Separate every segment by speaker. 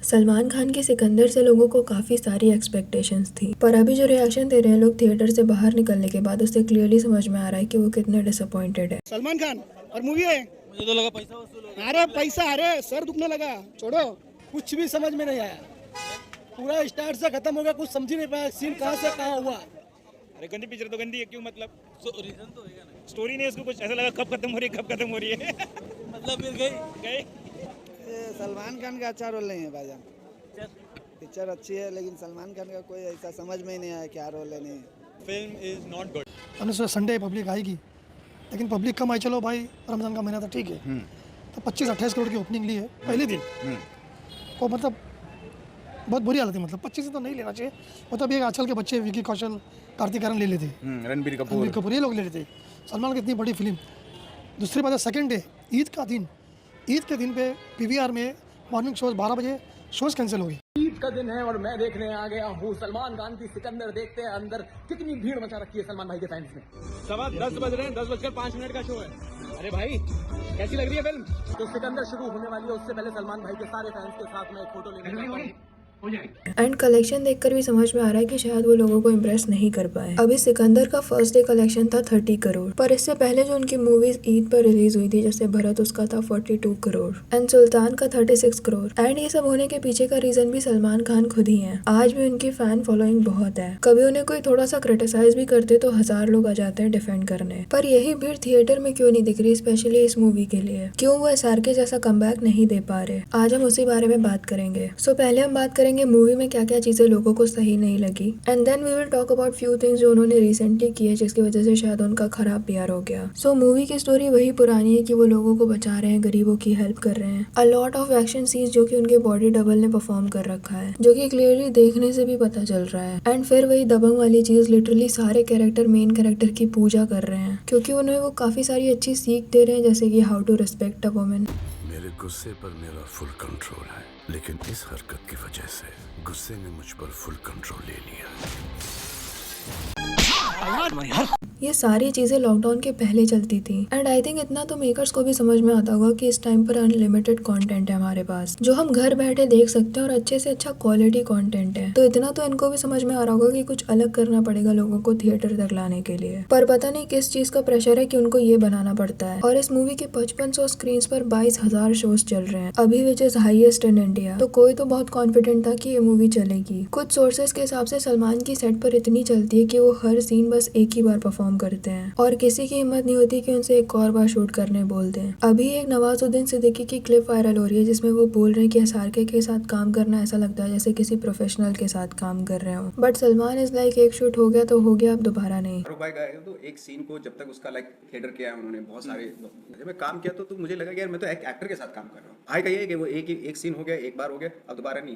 Speaker 1: सलमान खान की सिकंदर से लोगों को काफी सारी एक्सपेक्टेशंस थी, पर अभी जो रिएक्शन दे रहे हैं लोग थिएटर से बाहर निकलने के बाद, उससे क्लियरली समझ में आ रहा है कि वो कितने डिसअपॉइंटेड है।
Speaker 2: सलमान खान और मूवी है।
Speaker 3: मुझे तो लगा पैसा वसूल हो।
Speaker 2: अरे पैसा, अरे सर दुखने लगा, छोड़ो, कुछ भी समझ में नहीं आया। पूरा स्टार्ट से खत्म हो गया, कुछ समझ ही नहीं पाया सीन कहाँ से कहाँ हुआ।
Speaker 4: अरे गंदी पिक्चर तो गंदी है, क्यों मतलब
Speaker 3: रीजन तो होगा ना,
Speaker 4: स्टोरी नहीं है उसको, कुछ ऐसा लगा कब खत्म हो रही है कब खत्म हो रही है।
Speaker 3: मतलब फिर गई
Speaker 5: सलमान खान का अच्छा रोल नहीं है भाईजान। पिक्चर अच्छी है लेकिन सलमान खान का कोई ऐसा समझ में ही नहीं आया क्या रोल है। नहीं,
Speaker 4: फिल्म इज नॉट गुड।
Speaker 2: अनुसार संडे पब्लिक आएगी, लेकिन पब्लिक कम आई, चलो भाई रमजान का महीना था, ठीक है। तो 25-28 करोड़ की ओपनिंग ली है पहले दिन, और मतलब बहुत बुरी हालत है। मतलब 25 से तो नहीं लेना चाहिए, मतलब एक आजकल के बच्चे विकी कौशल, कार्तिक आर्यन ले लेते,
Speaker 4: रणबीर
Speaker 2: कपूर ये लोग ले लेते। सलमान की इतनी बड़ी फिल्म। दूसरी बात है, सेकंड डे ईद का दिन, ईद के दिन पे पीवीआर में मॉर्निंग शोज 12 बजे शोज कैंसिल हो गई।
Speaker 6: ईद का दिन है और मैं देखने आ गया हूँ सलमान खान की सिकंदर। देखते हैं अंदर कितनी भीड़ मचा रखी है सलमान भाई के फैंस ने।
Speaker 4: 10 बज रहे हैं, 10:05 का शो है। अरे भाई कैसी लग रही है फिल्म?
Speaker 6: तो सिकंदर शुरू होने वाली है, उससे पहले सलमान भाई के सारे फैंस के साथ में एक फोटो लेने
Speaker 1: एंड कलेक्शन देखकर भी समझ में आ रहा है कि शायद वो लोगों को इम्प्रेस नहीं कर पाए। अभी सिकंदर का फर्स्ट डे कलेक्शन था 30 करोड़, पर इससे पहले जो उनकी मूवीज ईद पर रिलीज हुई थी, जैसे भरत, उसका था 42 करोड़ एंड सुल्तान का 36 करोड़। एंड ये सब होने के पीछे का रीजन भी सलमान खान खुद ही है। आज भी उनकी फैन फॉलोइंग बहुत है। कभी उन्हें कोई थोड़ा सा क्रिटिसाइज भी करते तो 1000 लोग आ जाते हैं डिफेंड करने। पर यही भीड़ थिएटर में क्यों नहीं दिख रही, स्पेशली इस मूवी के लिए? क्यों वो SRK जैसा कमबैक नहीं दे पा रहे? आज हम उसी बारे में बात करेंगे। सो पहले हम बात करेंगे मूवी में क्या क्या चीजें लोगों को सही नहीं लगी, and then we will talk about few things जो उन्होंने रिसेंटली की है, जिसकी वजह से शायद उनका खराब PR हो गया। सो मूवी की स्टोरी वही पुरानी है कि वो लोगों को बचा रहे हैं, गरीबों की हेल्प कर रहे हैं। A lot of action scenes जो कि उनके बॉडी डबल ने परफॉर्म कर रखा है, जो कि क्लियरली देखने से भी पता चल रहा है। एंड फिर वही दबंग वाली चीज, लिटरली सारे कैरेक्टर मेन कैरेक्टर की पूजा कर रहे हैं, क्योंकि उन्हें वो काफी सारी अच्छी सीख दे रहे हैं, जैसे कि how to respect a woman.
Speaker 7: मेरे गुस्से पर मेरा फुल कंट्रोल है, लेकिन इस हरकत की वजह से गुस्से ने मुझ पर फुल कंट्रोल ले लिया।
Speaker 1: ये सारी चीजें लॉकडाउन के पहले चलती थी, एंड आई थिंक इतना तो मेकर्स को भी समझ में आता होगा कि इस टाइम पर अनलिमिटेड कंटेंट है हमारे पास, जो हम घर बैठे देख सकते हैं, और अच्छे से अच्छा क्वालिटी कंटेंट है। तो इतना तो इनको भी समझ में आ रहा होगा कि कुछ अलग करना पड़ेगा लोगों को थिएटर तक लाने के लिए। पर पता नहीं किस चीज का प्रेशर है कि उनको ये बनाना पड़ता है। और इस मूवी के 5500 स्क्रीन पर 22,000 शोज चल रहे हैं अभी, which is highest in India. तो कोई तो बहुत कॉन्फिडेंट था कि ये मूवी चलेगी। कुछ सोर्सेज के हिसाब से सलमान की सेट पर इतनी चलती है कि वो हर सीन बस एक ही बार परफॉर्म करते हैं, और किसी की हिम्मत नहीं होती कि उनसे एक और बार शूट करने बोल दें। अभी एक नवाजुद्दीन सिद्दीकी की क्लिप वायरल हो रही है, जिसमें वो बोल रहे हैं कि SRK के साथ काम करना ऐसा लगता है जैसे किसी प्रोफेशनल के साथ काम कर रहे हो। बट सलमान इज लाइक, एक शूट हो गया तो हो गया, अब दोबारा नहीं।
Speaker 8: शाहरुख भाई गए तो एक सीन को जब तक उसका थिएटर किया है उन्होंने, बहुत सारे जब मैं काम किया तो मुझे लगा कि यार मैं तो एक एक्टर के साथ काम कर रहा हूँ। भाई कहिए कि वो एक सीन हो गया, एक बार हो गया, अब दोबारा नहीं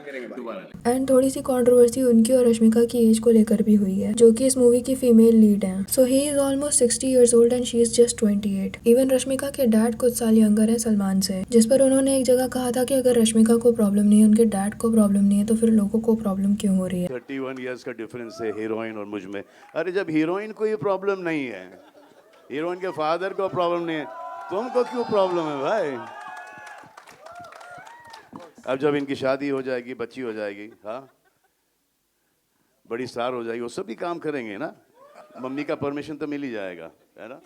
Speaker 8: करेंगे दोबारा।
Speaker 1: एंड थोड़ी सी कंट्रोवर्सी उनकी और रश्मिका की एज को लेकर भी हुई है, जो कि इस मूवी की फीमेल लीड है। So he is almost 60 years old and she is just 28। Even Rashmika के डैड कुछ साल यंगर है सलमान से, जिस पर उन्होंने एक जगह कहा था कि अगर रश्मिका को प्रॉब्लम नहीं है, उनके डैड को प्रॉब्लम नहीं है, तो फिर लोगों को प्रॉब्लम क्यों हो रही है?
Speaker 7: 31 years का डिफरेंस है हीरोइन और मुझ में। अरे जब हीरोइन को ये प्रॉब्लम नहीं है, हीरोइन के फादर को प्रॉब्लम नहीं है, तुमको क्यों प्रॉब्लम है भाई? अब जब इनकी शादी हो जाएगी, बच्ची हो जाएगी, हाँ बड़ी स्टार हो जाएगी, वो सभी काम करेंगे ना, मम्मी का परमिशन तो मिल ही जाएगा, है ना।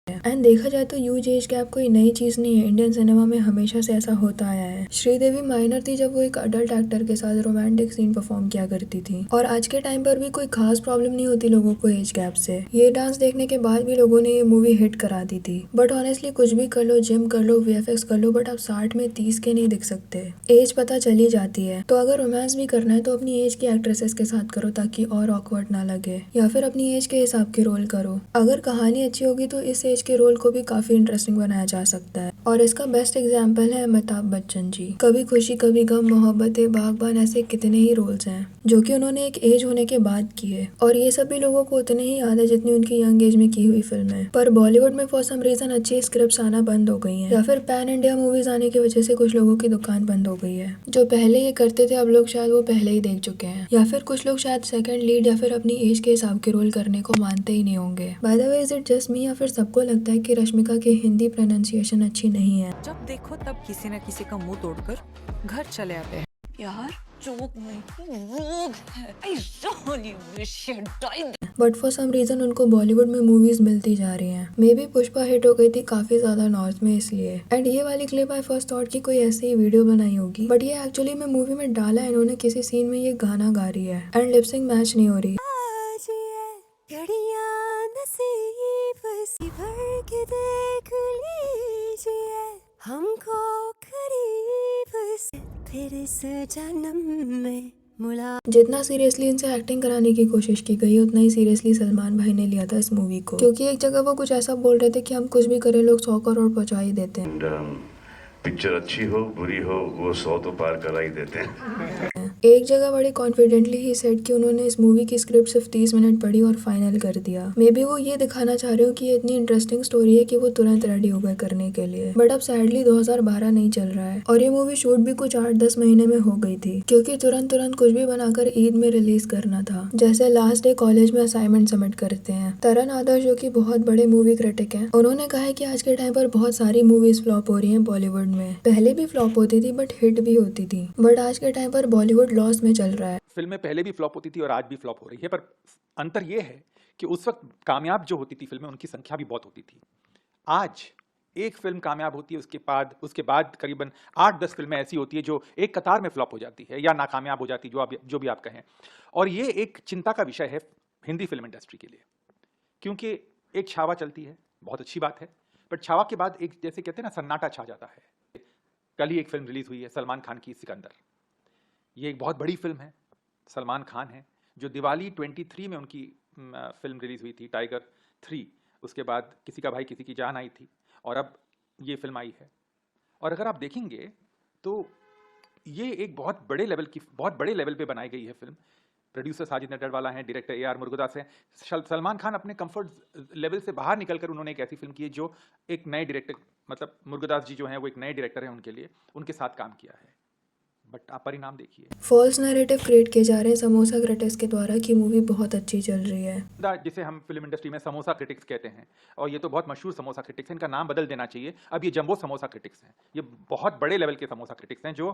Speaker 1: एंड देखा जाए तो ह्यूज एज गैप कोई नई चीज नहीं है, इंडियन सिनेमा में हमेशा से ऐसा होता आया है। श्रीदेवी माइनर थी जब वो एक अडल्ट एक्टर के साथ रोमांटिक सीन परफॉर्म किया करती थी, और आज के टाइम पर भी कोई खास प्रॉब्लम नहीं होती लोगों को एज गैप से। ये डांस देखने के बाद भी लोगों ने ये मूवी हिट करा दी थी। बट ऑनेस्टली कुछ भी कर लो, जिम कर लो, VFX कर लो, बट आप 60 में 30 के नहीं दिख सकते। एज पता चली जाती है। तो अगर रोमांस भी करना है तो अपनी एज की एक्ट्रेसेस के साथ करो, ताकि और ऑकवर्ड ना लगे, या फिर अपनी एज के हिसाब के रोल करो। अगर कहानी अच्छी होगी तो इस एज के रोल को भी काफी इंटरेस्टिंग बनाया जा सकता है, और इसका बेस्ट एग्जाम्पल है अमिताभ बच्चन जी। कभी खुशी कभी गम, मोहब्बतें, बागबान, ऐसे कितने ही रोल्स हैं जो कि उन्होंने एक एज होने के बाद किए, और ये सभी लोगों को उतने ही याद है जितनी उनकी यंग एज में की हुई फिल्में। पर बॉलीवुड में फॉर सम रीजन अच्छी स्क्रिप्ट्स आना बंद हो गई हैं, या फिर पैन इंडिया मूवीज आने की वजह से कुछ लोगों की दुकान बंद हो गई है। जो पहले ये करते थे अब लोग शायद वो पहले ही देख चुके हैं, या फिर कुछ लोग शायद सेकंड लीड या फिर अपनी एज के हिसाब के रोल करने को मानते ही नहीं होंगे। By the way, is it just me या फिर सबको लगता लगता है कि रश्मिका की हिंदी प्रोनाउंसिएशन अच्छी नहीं है।
Speaker 9: जब देखो तब किसी न किसी का मुंह तोड़कर घर चले आते हैं। यार जोक नहीं रोग है। I really wish she had died.
Speaker 1: But for some reason उनको बॉलीवुड में मूवीज मिलती जा रही हैं। मे बी पुष्पा हिट हो गई थी काफी ज्यादा नॉर्थ में इसलिए। एंड ये वाली क्लिप आई फर्स्ट थॉट कि कोई ऐसी ही वीडियो बनाई होगी, बट ये एक्चुअली में मूवी में डाला है इन्होंने। किसी सीन में ये गाना गा रही है एंड लिपसिंग मैच नहीं हो रही।
Speaker 10: हमको करीब से फिर इस जन्म में
Speaker 1: जितना सीरियसली इनसे एक्टिंग कराने की कोशिश की गई उतना ही सीरियसली सलमान भाई ने लिया था इस मूवी को, क्योंकि एक जगह वो कुछ ऐसा बोल रहे थे कि हम कुछ भी करें लोग 100 करोड़ पहुंचा ही देते हैं।
Speaker 7: पिक्चर अच्छी हो बुरी हो वो 100 तो पार करा ही देते हैं।
Speaker 1: एक जगह बड़े कॉन्फिडेंटली ही सेड कि उन्होंने इस मूवी की स्क्रिप्ट सिर्फ 30 मिनट पढ़ी और फाइनल कर दिया। मे बी वो ये दिखाना चाह रहे हो कि ये इतनी इंटरेस्टिंग स्टोरी है कि वो तुरंत रेडी हो गए करने के लिए। बट अब सैडली 2012 नहीं चल रहा है और ये मूवी शूट भी कुछ 8-10 महीने में हो गई थी, क्योंकि तुरंत कुछ भी बनाकर ईद में रिलीज करना था। जैसे लास्ट डे कॉलेज में असाइनमेंट सबमिट करते हैं। तरन आदर्श जो कि बहुत बड़े मूवी क्रिटिक हैं, उन्होंने कहा है कि आज के टाइम पर बहुत सारी मूवीज फ्लॉप हो रही हैं बॉलीवुड में। पहले भी फ्लॉप होती थी बट हिट भी होती थी, बट आज के टाइम पर बॉलीवुड लॉस में चल रहा है।
Speaker 6: फिल्में पहले भी फ्लॉप होती थी और आज भी फ्लॉप हो रही है, पर अंतर यह है कि उस वक्त कामयाब जो होती थी फिल्में उनकी संख्या भी बहुत होती थी। आज एक फिल्म कामयाब होती है उसके बाद करीबन 8-10 फिल्में ऐसी होती है जो एक कतार में फ्लॉप हो जाती है या नाकामयाब हो जाती है, जो भी आप कहें। और ये एक चिंता का विषय है हिंदी फिल्म इंडस्ट्री के लिए, क्योंकि एक छावा चलती है, बहुत अच्छी बात है, बट छावा के बाद एक जैसे कहते हैं ना सन्नाटा छा जाता है। कल ही एक फिल्म रिलीज हुई है सलमान खान की सिकंदर। ये एक बहुत बड़ी फिल्म है, सलमान खान है, जो दिवाली 23 में उनकी फिल्म रिलीज हुई थी टाइगर 3। उसके बाद किसी का भाई किसी की जान आई थी और अब ये फिल्म आई है। और अगर आप देखेंगे तो ये एक बहुत बड़े लेवल पे बनाई गई है फिल्म। प्रोड्यूसर साजिद नडियाडवाला हैं, डायरेक्टर AR मुरुगदास हैं। सलमान खान अपने कंफर्ट लेवल से बाहर निकलकर उन्होंने एक ऐसी फिल्म की है जो एक नए डायरेक्टर, मतलब मुरुगदास जी जो हैं वो एक नए डायरेक्टर हैं, उनके लिए उनके साथ काम किया है। बट आप परिणाम देखिए,
Speaker 1: फॉल्स नैरेटिव क्रिएट किए जा रहे हैं समोसा क्रिटिक्स के द्वारा कि मूवी बहुत अच्छी चल रही है।
Speaker 6: जिसे हम फिल्म इंडस्ट्री में समोसा क्रिटिक्स कहते हैं, और ये तो बहुत मशहूर समोसा क्रिटिक्स हैं, इनका नाम बदल देना चाहिए। अब ये जंबो समोसा क्रिटिक्स हैं। ये बहुत बड़े लेवल के समोसा क्रिटिक्स हैं जो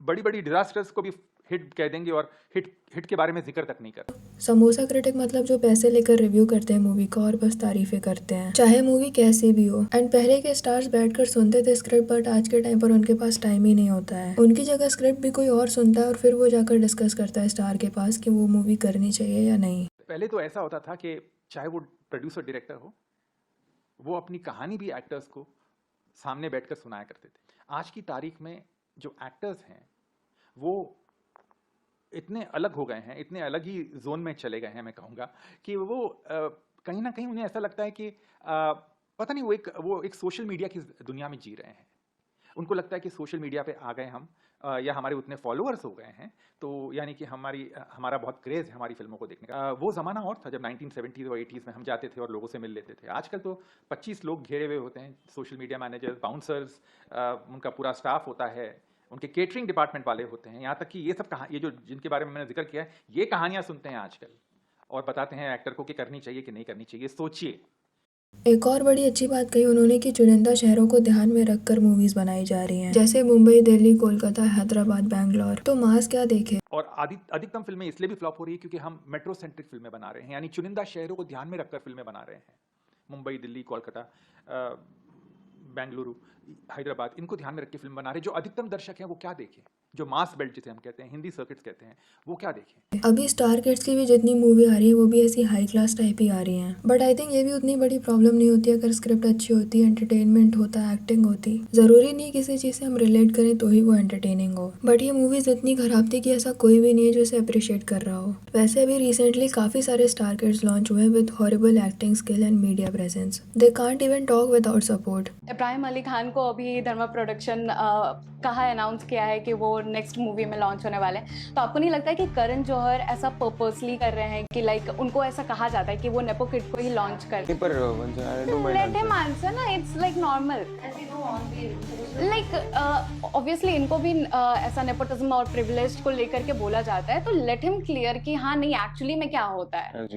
Speaker 6: बड़ी डिजास्टर्स को भी हिट कह देंगे और हिट के बारे में जिक्र तक नहीं करते।
Speaker 1: समोसा क्रिटिक मतलब जो पैसे लेकर रिव्यू करते हैं मूवी का और बस तारीफें करते हैं, चाहे मूवी कैसी भी हो। एंड पहले के स्टार्स बैठकर सुनते थे स्क्रिप्ट, बट आज के टाइम पर उनके पास टाइम ही नहीं होता है। उनकी जगह स्क्रिप्ट भी कोई और सुनता है और फिर वो जाकर डिस्कस करता है स्टार के पास कि वो मूवी करनी चाहिए या नहीं।
Speaker 6: पहले तो ऐसा होता था कि चाहे वो प्रोड्यूसर डायरेक्टर हो, वो अपनी कहानी भी एक्टर्स को सामने बैठकर सुनाया करते थे। आज की तारीख में जो एक्टर्स हैं वो इतने अलग हो गए हैं, इतने अलग ही जोन में चले गए हैं, मैं कहूँगा कि वो कहीं ना कहीं उन्हें ऐसा लगता है कि पता नहीं वो एक सोशल मीडिया की दुनिया में जी रहे हैं। उनको लगता है कि सोशल मीडिया पे आ गए हम, या हमारे उतने फॉलोअर्स हो गए हैं, तो यानी कि हमारा बहुत क्रेज़ है हमारी फिल्मों को देखने का। वो ज़माना और था जब 1970s और 80s में हम जाते थे और लोगों से मिल लेते थे। आजकल तो 25 लोग घेरे हुए होते हैं, सोशल मीडिया मैनेजर्स, बाउंसर्स, उनका पूरा स्टाफ होता है, उनके केटरिंग डिपार्टमेंट वाले होते हैं। यहाँ तक कि ये सब ये जो जिनके बारे में मैंने जिक्र किया है, ये कहानियाँ सुनते हैं आजकल और बताते हैं एक्टर को कि करनी चाहिए कि नहीं करनी चाहिए। सोचिए।
Speaker 1: एक और बड़ी अच्छी बात कही उन्होंने कि चुनिंदा शहरों को ध्यान में रखकर मूवीज बनाई जा रही हैं, जैसे मुंबई, दिल्ली, कोलकाता, हैदराबाद, बैंगलोर। तो मास क्या देखे।
Speaker 6: और अधिकतम फिल्में इसलिए भी फ्लॉप हो रही है क्योंकि हम मेट्रो सेंट्रिक फिल्में बना रहे हैं, यानी चुनिंदा शहरों को ध्यान में रखकर फिल्में बना रहे हैं। मुंबई, दिल्ली, कोलकाता, बेंगलुरु, हैदराबाद, इनको ध्यान में रख के फिल्म बना रहे। जो अधिकतम दर्शक हैं वो क्या देखें, जो मास बेल्ट जिसे हम कहते हैं, हिंदी सर्किट्स कहते हैं, वो क्या देखें।
Speaker 1: अभी स्टार किड्स की भी जितनी मूवी आ रही है वो भी ऐसी हाई क्लास टाइप ही आ रही हैं, बट आई थिंक ये भी उतनी बड़ी प्रॉब्लम नहीं होती अगर स्क्रिप्ट अच्छी होती, एंटरटेनमेंट होता, एक्टिंग होती। जरूरी नहीं किसी चीज से हम रिलेट करें तो ही वो एंटरटेनिंग हो। बट ये मूवीज इतनी खराब थी कि ऐसा कोई भी नहीं है जो इसे अप्रिशिएट कर रहा हो। वैसे अभी रिसेंटली काफी सारे स्टार किड्स लॉन्च हुए with horrible acting skill and media presence. They can't even talk without support.
Speaker 11: Ibrahim Ali Khan को अभी धर्मा प्रोडक्शन कहा अनाउंस किया है कि वो नेक्स्ट मूवी में लॉन्च होने वाले हैं। तो आपको नहीं लगता है कि करण जौहर ऐसा पर्पसली कर रहे हैं कि लाइक उनको ऐसा कहा जाता है कि वो नेपो किड को ही लॉन्च कर। लेट हिम आंसर ना, it's like normal. Like obviously इनको भी ऐसा नेपोटिज्म और प्रिविलेज को लेकर के बोला जाता है, तो लेट हिम क्लियर कि हाँ नहीं एक्चुअली में क्या होता है।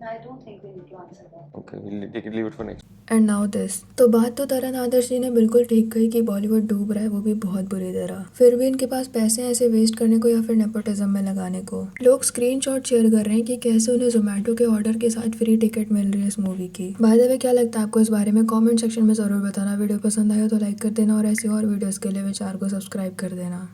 Speaker 11: I don't think we need to answer that.
Speaker 4: Okay, we'll take it, leave it for next.
Speaker 1: And now this. तो बात तो तरन आदर्श जी ने बिल्कुल ठीक कही कि बॉलीवुड डूब रहा है, वो भी बहुत बुरी तरह। फिर भी इनके पास पैसे हैं ऐसे वेस्ट करने को या फिर नेपोटिज्म में लगाने को। लोग स्क्रीनशॉट शेयर कर रहे हैं कि कैसे उन्हें जोमेटो के ऑर्डर के साथ फ्री टिकट मिल रही है इस मूवी की। बाय द वे, क्या लगता है आपको इस बारे में? कमेंट सेक्शन में जरूर बताना। वीडियो पसंद आया तो लाइक कर देना और ऐसी और वीडियोस के लिए विचार को सब्सक्राइब कर देना।